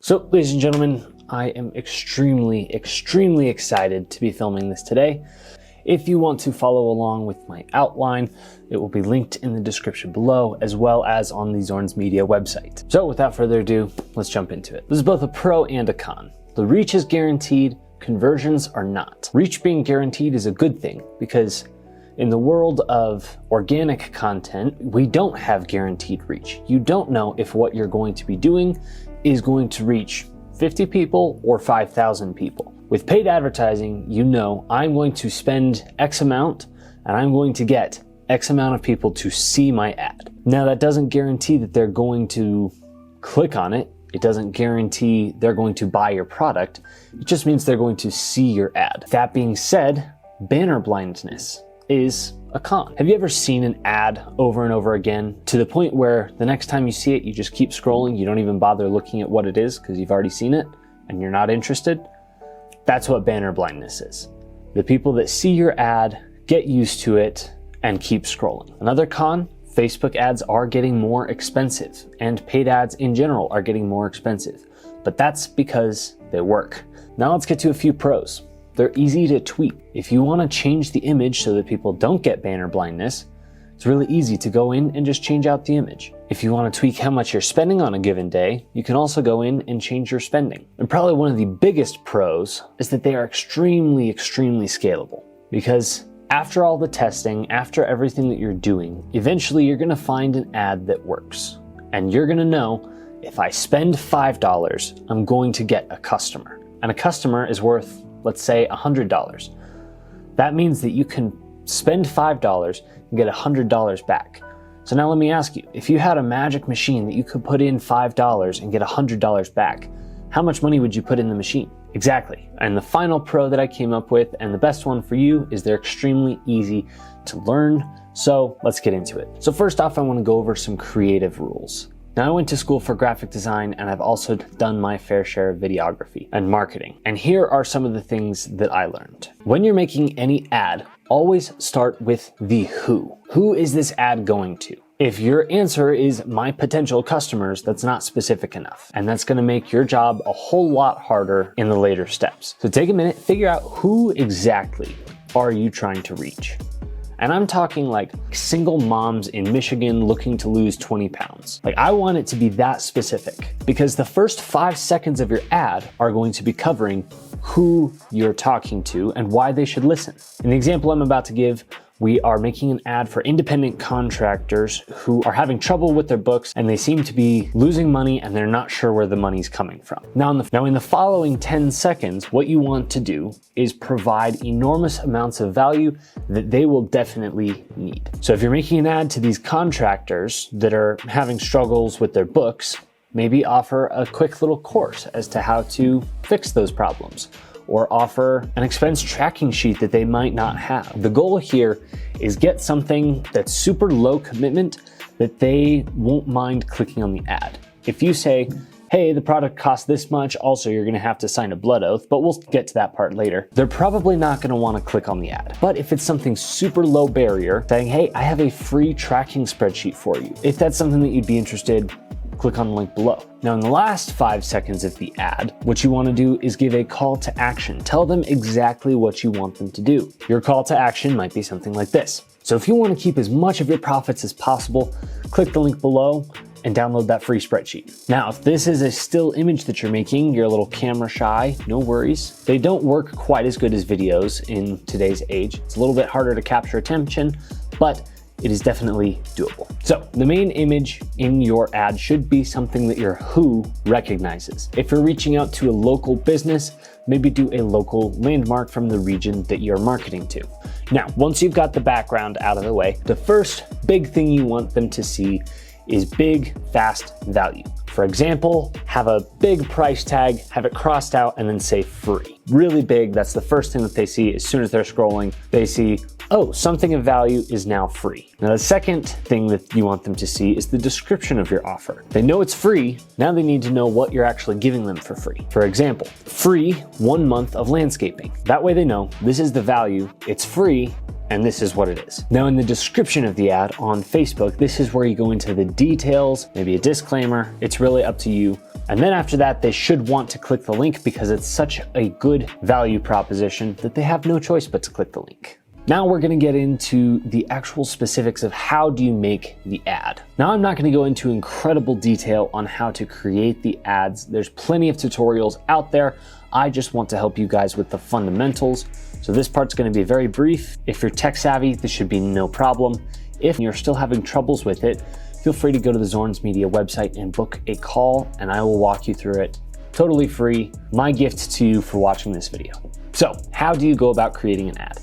So, ladies and gentlemen, I am extremely excited to be filming this today. If you want to follow along with my outline, it will be linked in the description below, as well as on the Zornes Media website. So without further ado, let's jump into it. This is both a pro and a con. The reach is guaranteed, conversions are not. Reach being guaranteed is a good thing because in the world of organic content, we don't have guaranteed reach. You don't know if what you're going to be doing is going to reach 50 people or 5,000 people. With paid advertising, you know I'm going to spend X amount and I'm going to get X amount of people to see my ad. Now that doesn't guarantee that they're going to click on it. It doesn't guarantee they're going to buy your product. It just means they're going to see your ad. That being said, banner blindness is a con. Have you ever seen an ad over and over again to the point where the next time you see it, you just keep scrolling, you don't even bother looking at what it is because you've already seen it and you're not interested? That's what banner blindness is. The people that see your ad get used to it and keep scrolling. Another con, Facebook ads are getting more expensive and paid ads in general are getting more expensive, but that's because they work. Now let's get to a few pros. They're easy to tweak. If you want to change the image so that people don't get banner blindness, it's really easy to go in and just change out the image. If you want to tweak how much you're spending on a given day, you can also go in and change your spending. And probably one of the biggest pros is that they are extremely scalable. Because after all the testing, after everything that you're doing, eventually you're going to find an ad that works. And you're going to know, if I spend $5, I'm going to get a customer. And a customer is worth, let's say, $100. That means that you can spend $5 and get $100 back. So now let me ask you, if you had a magic machine that you could put in $5 and get $100 back, how much money would you put in the machine? Exactly. And the final pro that I came up with, and the best one for you, is they're extremely easy to learn. So let's get into it. So first off, I want to go over some creative rules. Now, I went to school for graphic design and I've also done my fair share of videography and marketing. And here are some of the things that I learned. When you're making any ad, always start with the who. Who is this ad going to? If your answer is my potential customers, that's not specific enough. And that's gonna make your job a whole lot harder in the later steps. So take a minute, figure out who exactly are you trying to reach. And I'm talking like single moms in Michigan looking to lose 20 pounds. Like, I want it to be that specific because the first 5 seconds of your ad are going to be covering who you're talking to and why they should listen. In the example I'm about to give, we are making an ad for independent contractors who are having trouble with their books and they seem to be losing money and they're not sure where the money's coming from. Now in the following 10 seconds, what you want to do is provide enormous amounts of value that they will definitely need. So if you're making an ad to these contractors that are having struggles with their books, maybe offer a quick little course as to how to fix those problems, or offer an expense tracking sheet that they might not have. The goal here is get something that's super low commitment that they won't mind clicking on the ad. If you say, hey, the product costs this much, also you're gonna have to sign a blood oath, but we'll get to that part later, they're probably not gonna wanna click on the ad. But if it's something super low barrier, saying, hey, I have a free tracking spreadsheet for you, if that's something that you'd be interested, click on the link below. Now in the last 5 seconds of the ad, what you want to do is give a call to action. Tell them exactly what you want them to do. Your call to action might be something like this. So if you want to keep as much of your profits as possible, click the link below and download that free spreadsheet. Now, if this is a still image that you're making, you're a little camera shy, no worries. They don't work quite as good as videos in today's age. It's a little bit harder to capture attention, but it is definitely doable. So the main image in your ad should be something that your who recognizes. If you're reaching out to a local business, maybe do a local landmark from the region that you're marketing to. Now, once you've got the background out of the way, the first big thing you want them to see is big, fast value. For example, have a big price tag, have it crossed out, and then say free. Really big, that's the first thing that they see as soon as they're scrolling. They see, oh, something of value is now free. Now the second thing that you want them to see is the description of your offer. They know it's free, now they need to know what you're actually giving them for free. For example, free 1 month of landscaping. That way they know this is the value, it's free, and this is what it is. Now in the description of the ad on Facebook, this is where you go into the details, maybe a disclaimer. It's really up to you And then after that, they should want to click the link because it's such a good value proposition that they have no choice but to click the link. Now we're going to get into the actual specifics of how do you make the ad. Now I'm not going to go into incredible detail on how to create the ads. There's plenty of tutorials out there. I just want to help you guys with the fundamentals. So this part's going to be very brief. If you're tech savvy, this should be no problem. If you're still having troubles with it, feel free to go to the Zornes Media website and book a call, and I will walk you through it totally free. My gift to you for watching this video. So how do you go about creating an ad?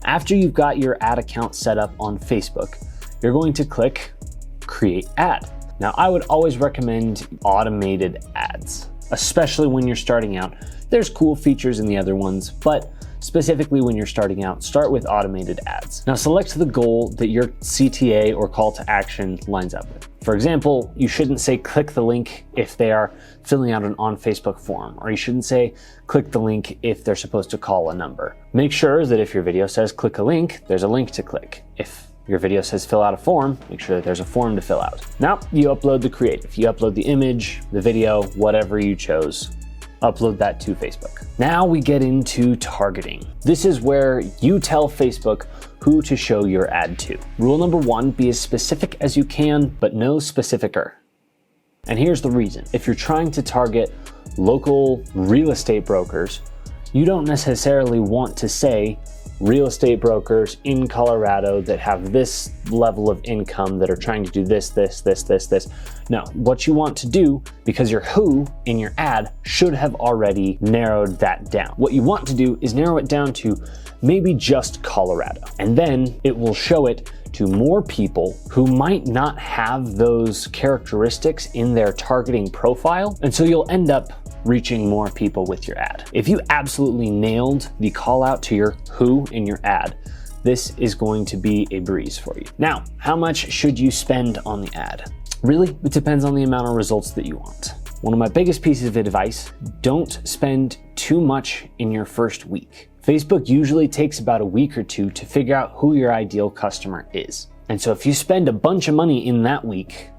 After you've got your ad account set up on Facebook, you're going to click Create Ad. Now, I would always recommend automated ads, especially when you're starting out. There's cool features in the other ones, but specifically when you're starting out, start with automated ads. Now, select the goal that your CTA or call to action lines up with. For example, you shouldn't say click the link if they are filling out an on Facebook form, or you shouldn't say click the link if they're supposed to call a number. Make sure that if your video says click a link, there's a link to click. If your video says fill out a form, make sure that there's a form to fill out. Now you upload the creative. You upload the image, the video, whatever you chose. Upload that to Facebook. Now we get into targeting. This is where you tell Facebook who to show your ad to. Rule number 1, be as specific as you can, but no specificer. And here's the reason. If you're trying to target local real estate brokers, you don't necessarily want to say real estate brokers in Colorado that have this level of income that are trying to do this. No, what you want to do, because your who in your ad should have already narrowed that down. What you want to do is narrow it down to maybe just Colorado, and then it will show it to more people who might not have those characteristics in their targeting profile. And so you'll end up reaching more people with your ad. If you absolutely nailed the call out to your who in your ad, this is going to be a breeze for you. Now, how much should you spend on the ad? Really, it depends on the amount of results that you want. One of my biggest pieces of advice, don't spend too much in your first week. Facebook usually takes about a week or two to figure out who your ideal customer is. And so if you spend a bunch of money in that week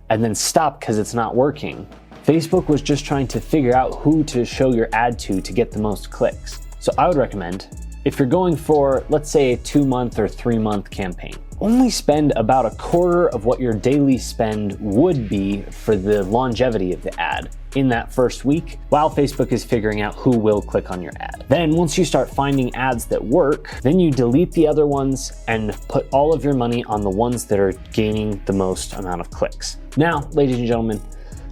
and then stop because it's not working, Facebook was just trying to figure out who to show your ad to get the most clicks. So I would recommend, if you're going for, let's say, a 2-month or 3-month campaign, only spend about a quarter of what your daily spend would be for the longevity of the ad in that first week, while Facebook is figuring out who will click on your ad. Then once you start finding ads that work, then you delete the other ones and put all of your money on the ones that are gaining the most amount of clicks. Now, ladies and gentlemen,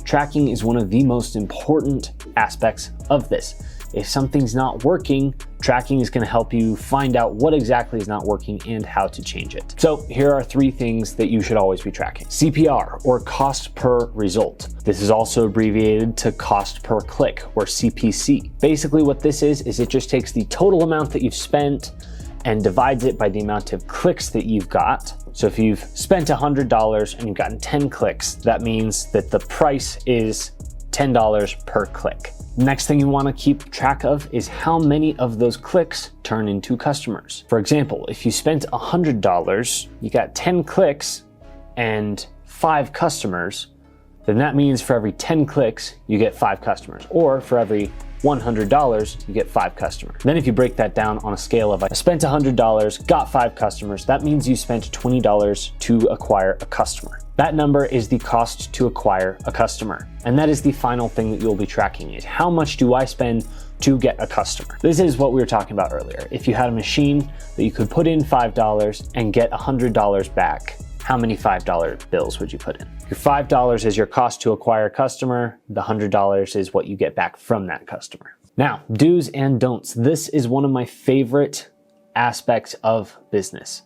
tracking is one of the most important aspects of this. If something's not working, tracking is going to help you find out what exactly is not working and how to change it. So here are 3 things that you should always be tracking. CPR, or cost per result. This is also abbreviated to cost per click, or CPC. Basically what this is it just takes the total amount that you've spent and divides it by the amount of clicks that you've got. So if you've spent $100 and you've gotten 10 clicks, that means that the price is $10 per click. Next thing you want to keep track of is how many of those clicks turn into customers. For example, if you spent $100, you got 10 clicks and 5 customers, then that means for every 10 clicks, you get 5 customers. Or for every $100, you get 5 customers. Then if you break that down on a scale of I spent $100, got 5 customers, that means you spent $20 to acquire a customer. That number is the cost to acquire a customer. And that is the final thing that you'll be tracking, is how much do I spend to get a customer. This is what we were talking about earlier. If you had a machine that you could put in $5 and get $100 back, how many $5 bills would you put in? Your $5 is your cost to acquire a customer. The $100 is what you get back from that customer. Now, do's and don'ts. This is one of my favorite aspects of business.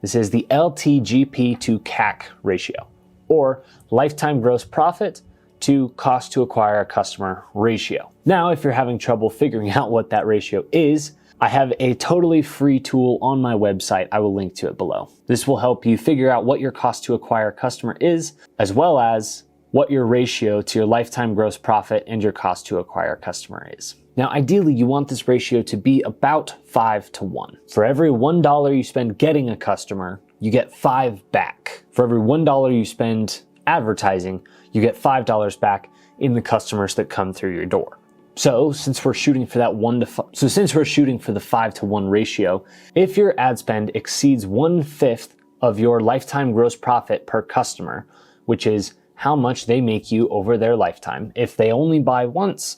This is the LTGP to CAC ratio, or lifetime gross profit to cost to acquire a customer ratio. Now, if you're having trouble figuring out what that ratio is, I have a totally free tool on my website. I will link to it below. This will help you figure out what your cost to acquire a customer is, as well as what your ratio to your lifetime gross profit and your cost to acquire a customer is. Now, ideally, you want this ratio to be about 5-to-1. For every $1 you spend getting a customer, you get 5 back. For every $1 you spend advertising, you get $5 back in the customers that come through your door. So since we're shooting for the 5-to-1 ratio, if your ad spend exceeds 1/5 of your lifetime gross profit per customer, which is how much they make you over their lifetime, if they only buy once,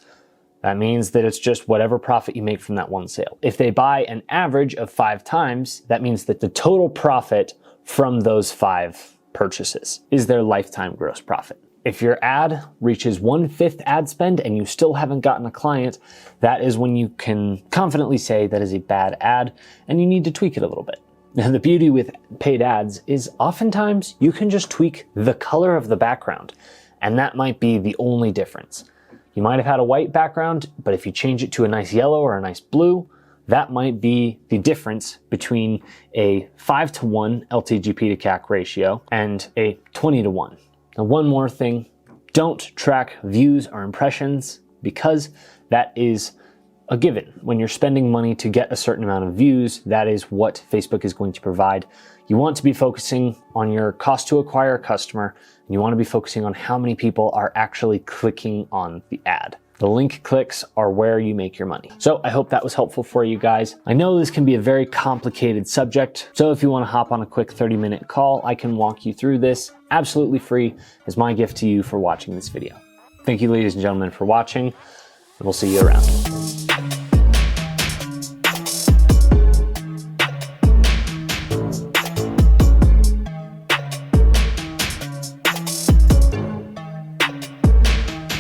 that means that it's just whatever profit you make from that one sale. If they buy an average of 5 times, that means that the total profit from those 5 purchases is their lifetime gross profit. If your ad reaches 1/5 ad spend and you still haven't gotten a client, that is when you can confidently say that is a bad ad and you need to tweak it a little bit. Now, the beauty with paid ads is oftentimes you can just tweak the color of the background, and that might be the only difference. You might have had a white background, but if you change it to a nice yellow or a nice blue, that might be the difference between a 5-to-1 LTGP to CAC ratio and a 20-to-1. Now, one more thing, don't track views or impressions because that is a given. When you're spending money to get a certain amount of views, that is what Facebook is going to provide. You want to be focusing on your cost to acquire a customer, and you want to be focusing on how many people are actually clicking on the ad. The link clicks are where you make your money. So I hope that was helpful for you guys. I know this can be a very complicated subject, so if you want to hop on a quick 30-minute call, I can walk you through this absolutely free as my gift to you for watching this video. Thank you, ladies and gentlemen, for watching, and we'll see you around.